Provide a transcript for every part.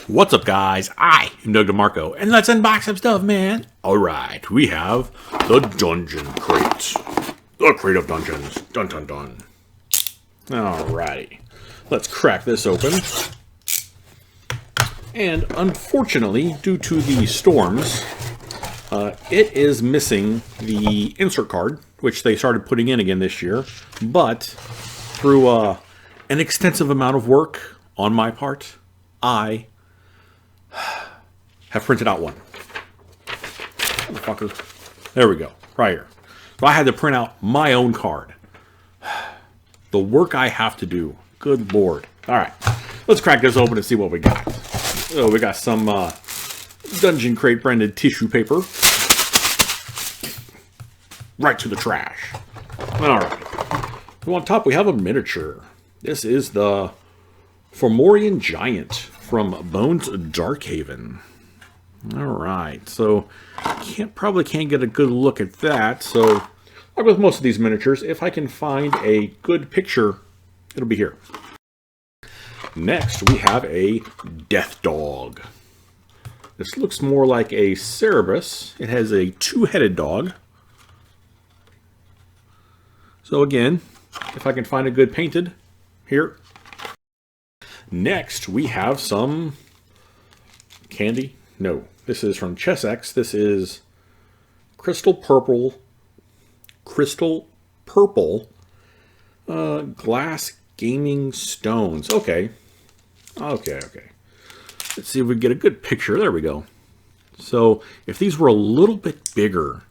What's up, guys? I am Doug DeMarco, and let's unbox some stuff, man. Alright, we have the Dungeon Crate. The Crate of Dungeons. Dun dun dun. Alrighty. Let's crack this open. And unfortunately, due to the storms, it is missing the insert card, which they started putting in again this year. But through an extensive amount of work on my part, I have printed out one. Motherfucker. There we go. Right here. So I had to print out my own card. The work I have to do. Good lord. Alright. Let's crack this open and see what we got. So we got some Dungeon Crate branded tissue paper. Right to the trash. Alright. So on top we have a miniature. This is the Fomorian Giant from Bones Darkhaven. Alright, so probably can't get a good look at that. So, like with most of these miniatures, if I can find a good picture, it'll be here. Next, we have a Death Dog. This looks more like a Cerberus. It has a two-headed dog. So again, if I can find a good painted, here. Next, we have some candy. No, this is from Chessex. This is Crystal Purple Glass Gaming Stones. Okay. Let's see if we can get a good picture. There we go. So, if these were a little bit bigger,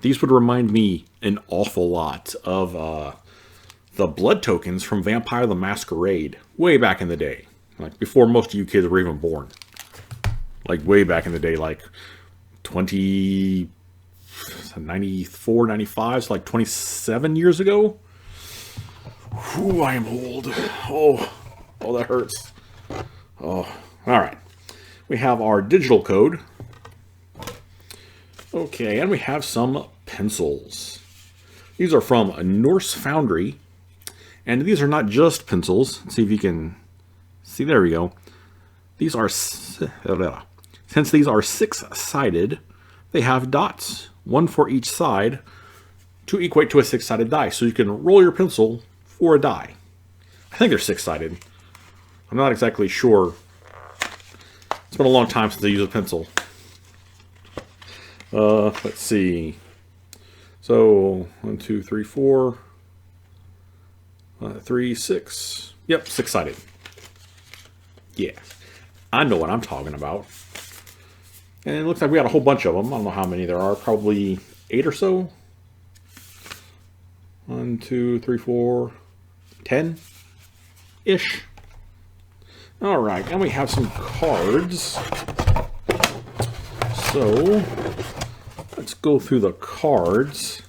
these would remind me an awful lot of the blood tokens from Vampire the Masquerade way back in the day. Like, before most of you kids were even born. Like, way back in the day, like 94, 95, so like 27 years ago. Whew, I am old. Oh, that hurts. Oh, alright. We have our digital code. Okay, and we have some pencils. These are from Norse Foundry. And these are not just pencils. Let's see if you can see. There we go. These are, since these are six-sided, they have dots, one for each side, to equate to a six-sided die. So you can roll your pencil for a die. I think they're six-sided. I'm not exactly sure. It's been a long time since I used a pencil. Let's see. So, 1, 2, 3, 4, 3, 6. Yep, six-sided. Yeah. I know what I'm talking about. And it looks like we got a whole bunch of them. I don't know how many there are. Probably 8 or so. 1, 2, 3, 4, 10-ish. Alright, and we have some cards. So, let's go through the cards.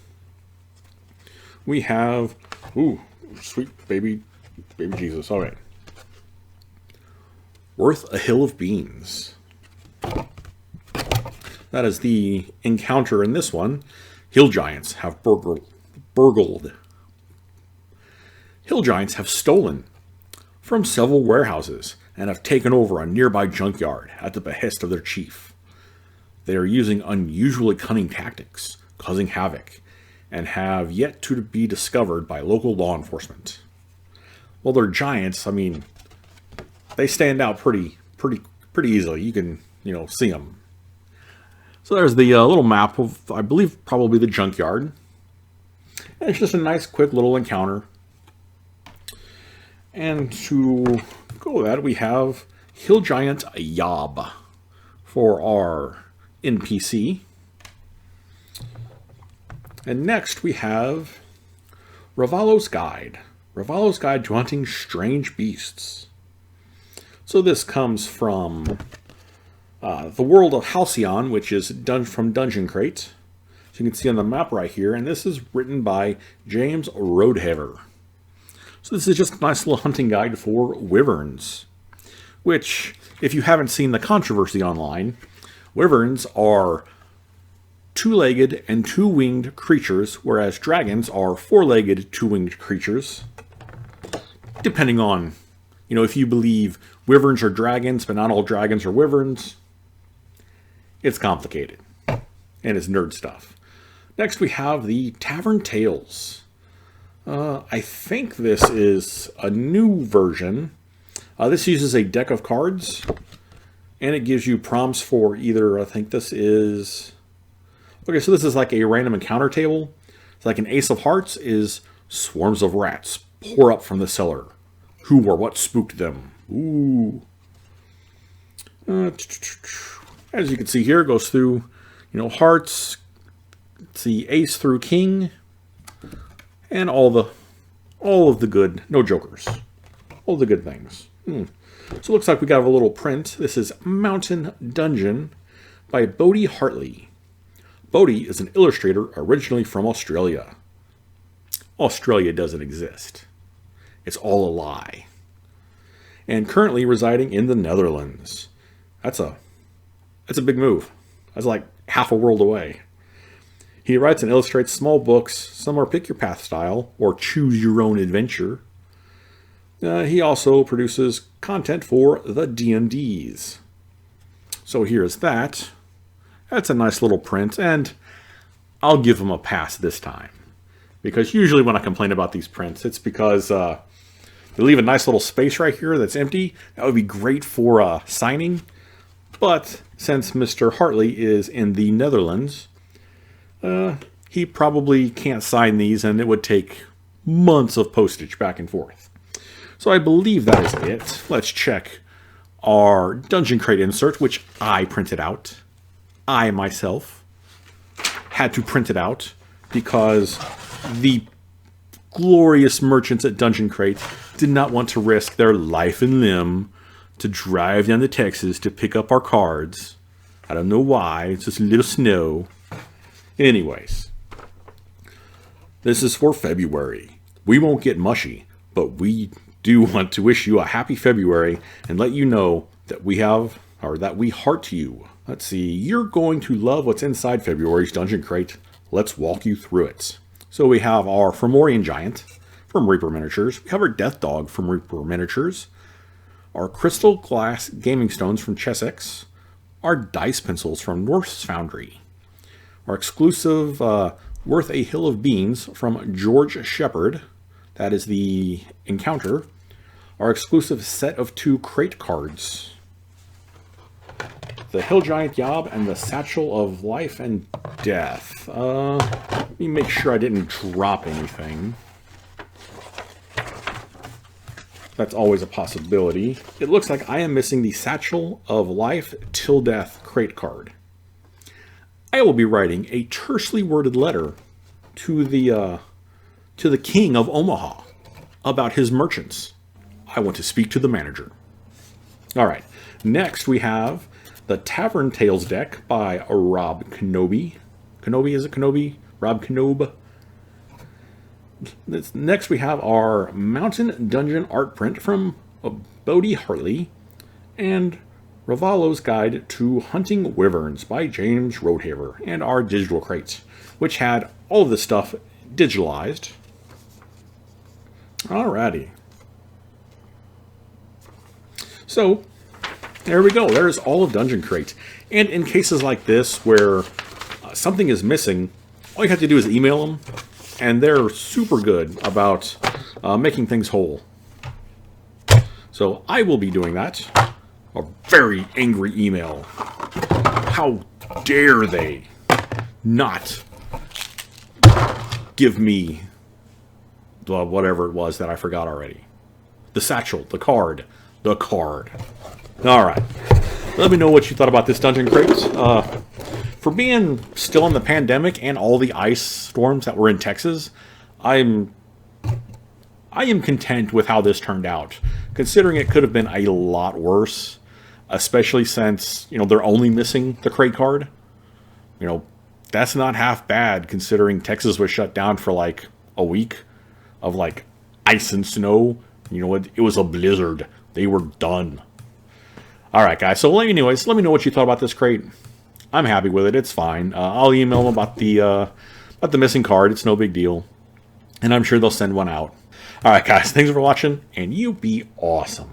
We have... Ooh, sweet baby Jesus. Alright. Worth a Hill of Beans. That is the encounter in this one. Hill Giants have burgled. Hill Giants have stolen from several warehouses and have taken over a nearby junkyard at the behest of their chief. They are using unusually cunning tactics, causing havoc, and have yet to be discovered by local law enforcement. Well, they're giants. I mean, they stand out pretty easily. You can, see them. So there's the little map of, I believe, probably the junkyard. And it's just a nice, quick little encounter. And to go with that, we have Hill Giant Yob for our NPC. And next we have Ravallo's Guide. Ravallo's Guide to Hunting Strange Beasts. So this comes from the world of Halcyon, which is done from Dungeon Crate. So you can see on the map right here, and this is written by James Roadhaver. So this is just a nice little hunting guide for wyverns, which, if you haven't seen the controversy online, wyverns are two-legged and two-winged creatures, whereas dragons are four-legged, two-winged creatures, depending on if you believe wyverns are dragons, but not all dragons are wyverns, it's complicated. And it's nerd stuff. Next we have the Tavern Tales. I think this is a new version. This uses a deck of cards, and it gives you prompts for either, I think this is... Okay, so this is like a random encounter table. It's like an ace of hearts is swarms of rats pour up from the cellar. Who or what spooked them? Ooh. As you can see here, it goes through, hearts, the ace through king, and all of the good, no jokers, all the good things. So it looks like we got a little print. This is Mountain Dungeon by Bodie Hartley. Bodie is an illustrator originally from Australia. Australia doesn't exist. It's all a lie. And currently residing in the Netherlands. That's a big move. That's like half a world away. He writes and illustrates small books. Some are pick your path style or choose your own adventure. He also produces content for the D&Ds. So here's that. That's a nice little print, and I'll give him a pass this time. Because usually when I complain about these prints, it's because they leave a nice little space right here that's empty. That would be great for signing. But since Mr. Hartley is in the Netherlands, he probably can't sign these, and it would take months of postage back and forth. So I believe that is it. Let's check our Dungeon Crate insert, which I printed out. I myself had to print it out because the glorious merchants at Dungeon Crate did not want to risk their life and limb to drive down to Texas to pick up our cards. I don't know why. It's just a little snow. Anyways, this is for February. We won't get mushy, but we do want to wish you a happy February and let you know that we heart you. Let's see, you're going to love what's inside February's Dungeon Crate. Let's walk you through it. So we have our Fomorian Giant from Reaper Miniatures. We have our Death Dog from Reaper Miniatures. Our Crystal Glass Gaming Stones from Chessex. Our Dice Pencils from North's Foundry. Our exclusive Worth a Hill of Beans from George Shepard. That is the encounter. Our exclusive set of 2 crate cards. The Hill Giant Yob and the Satchel of Life and Death. Let me make sure I didn't drop anything. That's always a possibility. It looks like I am missing the Satchel of Life Till Death crate card. I will be writing a tersely worded letter to the King of Omaha about his merchants. I want to speak to the manager. Alright, next we have the Tavern Tales deck by Rob Kenobi. Kenobi, is it Kenobi? Rob Kenob. Next we have our Mountain Dungeon art print from Bodie Hartley. And Ravallo's Guide to Hunting Wyverns by James Roadhaver. And our digital crates, which had all of this stuff digitalized. Alrighty. So, there we go. There's all of Dungeon Crate. And in cases like this where something is missing, all you have to do is email them, and they're super good about making things whole. So I will be doing that. A very angry email. How dare they not give me whatever it was that I forgot already. The satchel, the card. Alright. Let me know what you thought about this Dungeon Crate. For being still in the pandemic and all the ice storms that were in Texas, I am content with how this turned out. Considering it could have been a lot worse, especially since, they're only missing the crate card. That's not half bad considering Texas was shut down for like a week of like ice and snow. It was a blizzard. They were done. Alright guys, so anyways, let me know what you thought about this crate. I'm happy with it, it's fine. I'll email them about the missing card, it's no big deal. And I'm sure they'll send one out. Alright guys, thanks for watching, and you be awesome.